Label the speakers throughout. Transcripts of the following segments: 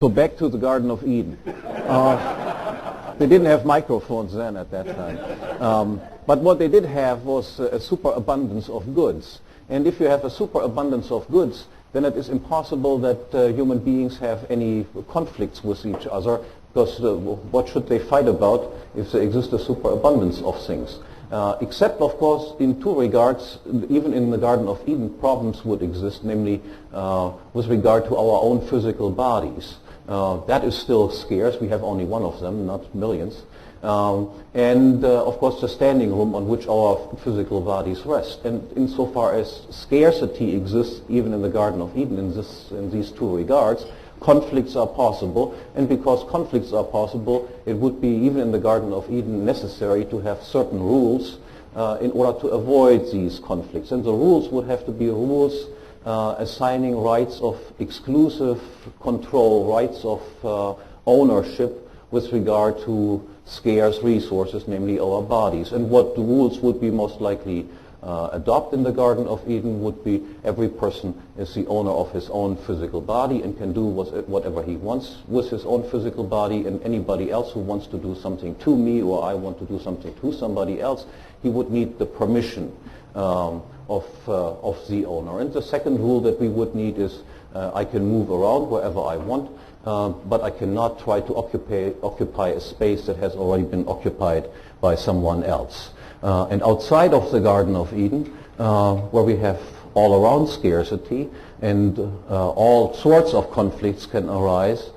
Speaker 1: So back to the Garden of Eden. They didn't have microphones then at that time. But what they did have was a superabundance of goods. And if you have a superabundance of goods, then it is impossible that human beings have any conflicts with each other, because what should they fight about if there exists a superabundance of things? Except, of course, in two regards, even in the Garden of Eden, problems would exist, namely with regard to our own physical bodies. That is still scarce. We have only one of them, not millions. And of course, the standing room on which our physical bodies rest. And insofar as scarcity exists even in the Garden of Eden in these two regards, conflicts are possible. And because conflicts are possible, it would be, even in the Garden of Eden, necessary to have certain rules in order to avoid these conflicts. And the rules would have to be rules assigning rights of exclusive control, rights of ownership with regard to scarce resources, namely our bodies. And what the rules would be most likely adopt in the Garden of Eden would be every person is the owner of his own physical body and can do whatever he wants with his own physical body, and anybody else who wants to do something to me or I want to do something to somebody else, he would need the permission of the owner. And the second rule that we would need is I can move around wherever I want, but I cannot try to occupy a space that has already been occupied by someone else. And outside of the Garden of Eden, where we have all around scarcity and all sorts of conflicts can arise,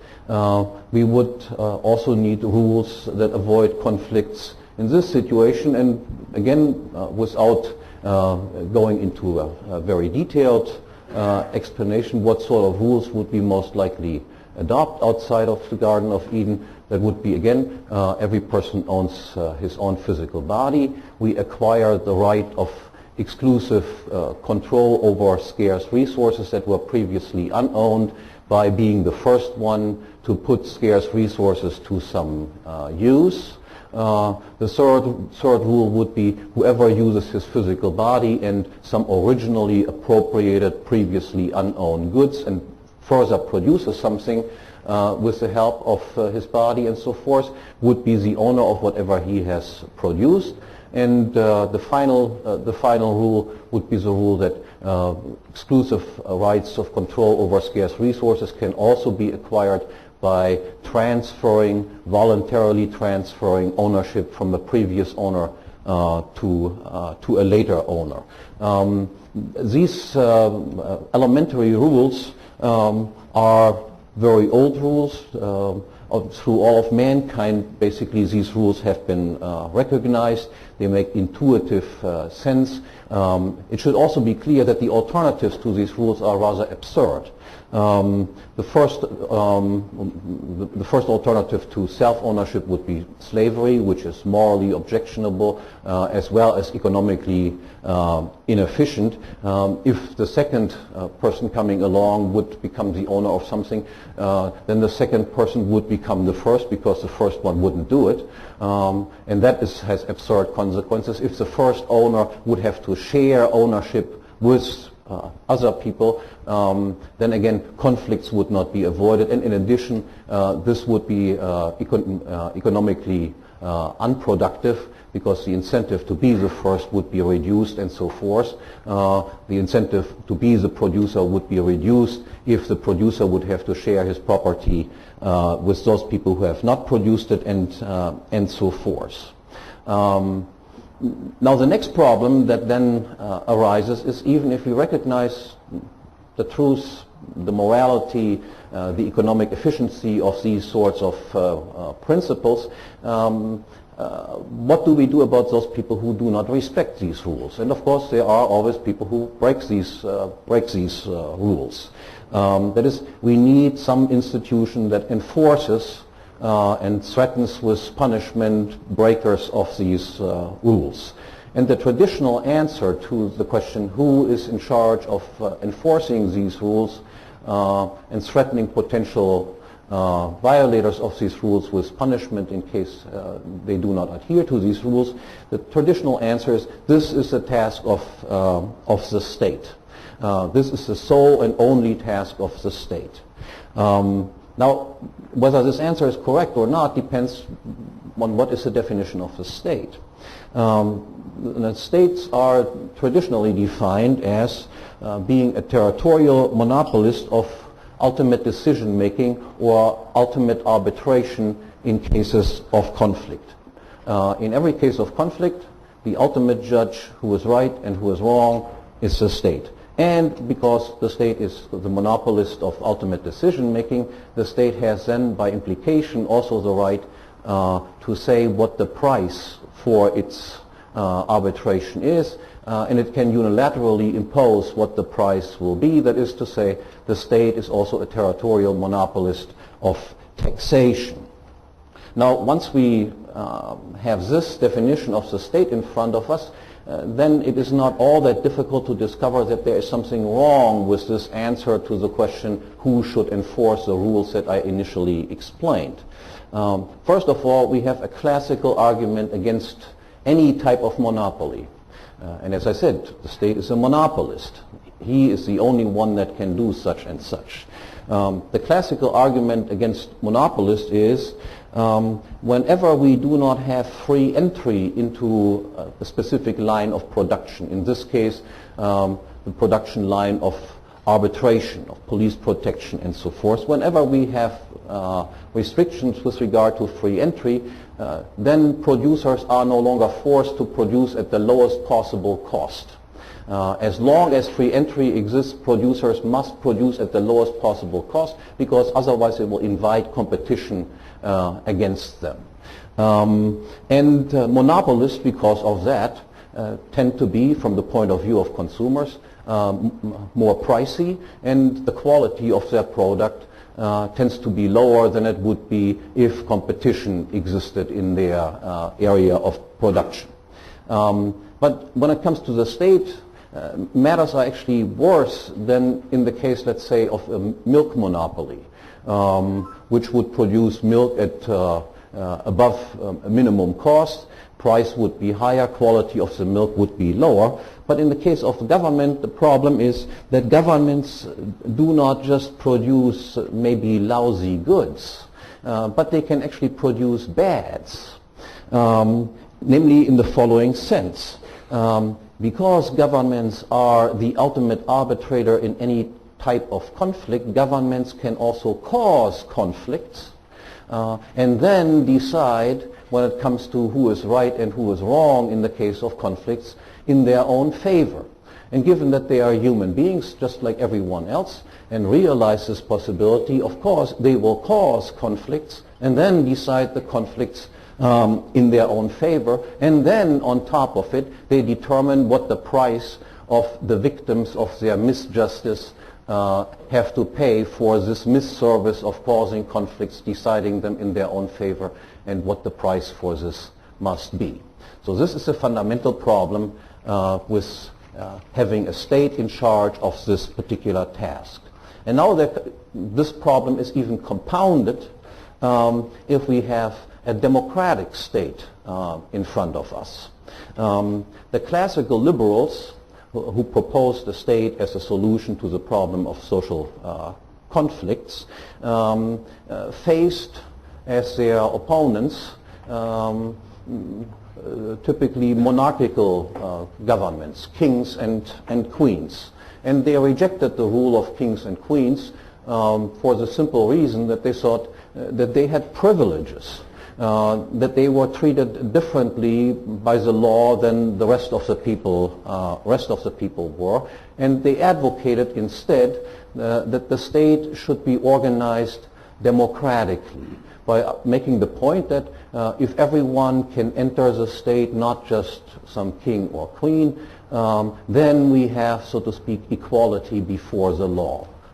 Speaker 1: we would also need rules that avoid conflicts in this situation. And again, without going into a very detailed explanation, what sort of rules would we most likely adopt outside of the Garden of Eden? That would be, again, every person owns his own physical body. We acquire the right of exclusive control over scarce resources that were previously unowned by being the first one to put scarce resources to some use. The third rule would be whoever uses his physical body and some originally appropriated, previously unowned goods and further produces something with the help of his body and so forth, would be the owner of whatever he has produced. And the final rule would be the rule that exclusive rights of control over scarce resources can also be acquired by voluntarily transferring ownership from a previous owner to a later owner. These elementary rules are very old rules. Through all of mankind, basically, these rules have been recognized. They make intuitive sense. It should also be clear that the alternatives to these rules are rather absurd. The first alternative to self-ownership would be slavery, which is morally objectionable as well as economically inefficient. If the second person coming along would become the owner of something, then the second person would become the first, because the first one wouldn't do it. And that has absurd consequences. If the first owner would have to share ownership with other people, then again conflicts would not be avoided, and in addition this would be economically unproductive, because the incentive to be the first would be reduced and so forth. The incentive to be the producer would be reduced if the producer would have to share his property with those people who have not produced it, and so forth. Now the next problem that then arises is, even if we recognize the truth, the morality, the economic efficiency of these sorts of principles, what do we do about those people who do not respect these rules? And of course there are always people who break these rules. That is, we need some institution that enforces and threatens with punishment breakers of these rules. And the traditional answer to the question who is in charge of enforcing these rules and threatening potential violators of these rules with punishment in case they do not adhere to these rules, the traditional answer is this is the task of the state. This is the sole and only task of the state. Now, whether this answer is correct or not depends on what is the definition of the state. The states are traditionally defined as being a territorial monopolist of ultimate decision-making or ultimate arbitration in cases of conflict. In every case of conflict, the ultimate judge who is right and who is wrong is the state. And because the state is the monopolist of ultimate decision-making, the state has then, by implication, also the right to say what the price for its arbitration is, and it can unilaterally impose what the price will be. That is to say, the state is also a territorial monopolist of taxation. Now, once we have this definition of the state in front of us, then it is not all that difficult to discover that there is something wrong with this answer to the question, who should enforce the rules that I initially explained. First of all, we have a classical argument against any type of monopoly. And as I said, the state is a monopolist. He is the only one that can do such and such. The classical argument against monopolists is whenever we do not have free entry into a specific line of production, in this case the production line of arbitration, of police protection and so forth, whenever we have restrictions with regard to free entry, then producers are no longer forced to produce at the lowest possible cost. As long as free entry exists, producers must produce at the lowest possible cost, because otherwise it will invite competition against them. And monopolists, because of that, tend to be, from the point of view of consumers, more pricey, and the quality of their product tends to be lower than it would be if competition existed in their area of production. But when it comes to the state, matters are actually worse than in the case, let's say, of a milk monopoly, which would produce milk at above a minimum cost. Price would be higher, quality of the milk would be lower. But in the case of the government, the problem is that governments do not just produce maybe lousy goods, but they can actually produce bads, namely in the following sense. Because governments are the ultimate arbitrator in any type of conflict, governments can also cause conflicts and then decide, when it comes to who is right and who is wrong in the case of conflicts, in their own favor. And given that they are human beings just like everyone else and realize this possibility, of course they will cause conflicts and then decide the conflicts in their own favor, and then on top of it they determine what the price of the victims of their misjustice have to pay for this misservice of causing conflicts, deciding them in their own favor, and what the price for this must be. So this is a fundamental problem with having a state in charge of this particular task. And now that this problem is even compounded if we have a democratic state in front of us. The classical liberals who proposed the state as a solution to the problem of social conflicts faced as their opponents typically monarchical governments, kings and queens. And they rejected the rule of kings and queens for the simple reason that they thought that they had privileges, that they were treated differently by the law than the rest of the people were, and they advocated instead that the state should be organized democratically, by making the point that if everyone can enter the state, not just some king or queen, then we have, so to speak, equality before the law.